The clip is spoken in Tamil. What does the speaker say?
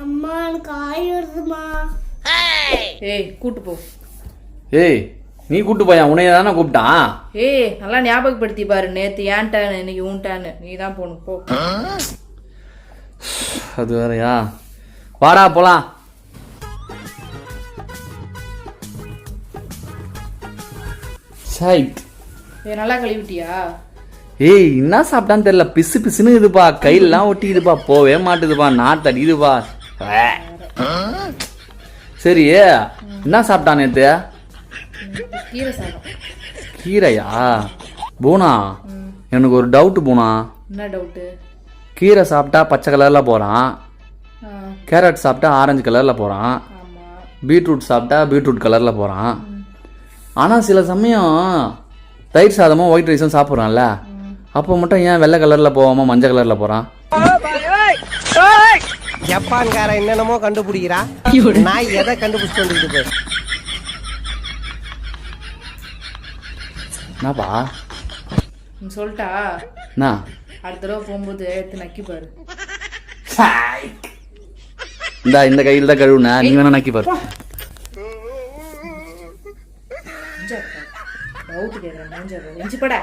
அம்மா காய் வருதுமா. ஏய் கூட்டு போ. ஏய் நீ கூட்டு போயா, உன்னைய தானே கூப்பிட்டான். ஏய் நல்லா ஞாபகப்படுத்தி பாரு, நேத்து ஏன்ட்டான்னு இன்னைக்கு ஊன்ட்டான்னு. நீ தான் போகணும் போ. அது வேறயா, வாடா போலாம். சைட். ஏய் நல்லா கழுவிட்டியா? ஏய் என்ன சாப்பிட்டான்னு தெரியல, பிசு பிசுன்னு இதுப்பா, கையெல்லாம் ஒட்டிக்குதுப்பா, போவே மாட்டுதுப்பா, நாட்டு அடிக்குதுப்பா. சரி என்ன சாப்பிட்டான் நேத்து? கீரை சாதம். கீரையா? பூனா எனக்கு ஒரு டவுட் பூனா. என்ன டவுட்டு? கீரை சாப்பிட்டா பச்சை கலர்ல போறான், கேரட் சாப்பிட்டா ஆரஞ்சு கலர்ல போறான், பீட்ரூட் சாப்பிட்டா பீட்ரூட் கலர்ல போறான். ஆனா சில சமயம் தயிர் சாதமும் ஒயிட் ரைஸும் சாப்பிட்றான்ல, அப்போ மட்டும் ஏன் வெள்ளை கலர்ல போகாம மஞ்சள் கலர்ல போறான்? ஜப்பான்கார என்னென்னமோ கண்டுபிடிக்கிறா, நான் எதை கண்டுபிடிச்சு வந்துருக்கு? என்னப்பா சொல்லிட்டா? என்ன அடுத்த தடவை போகும்போது எடுத்து நக்கி பாரு. இந்த கையில் தான் கழுவுன, நீ வேணா நக்கி பாரு. டவுட் கேட்குறேன், நெஞ்சு பட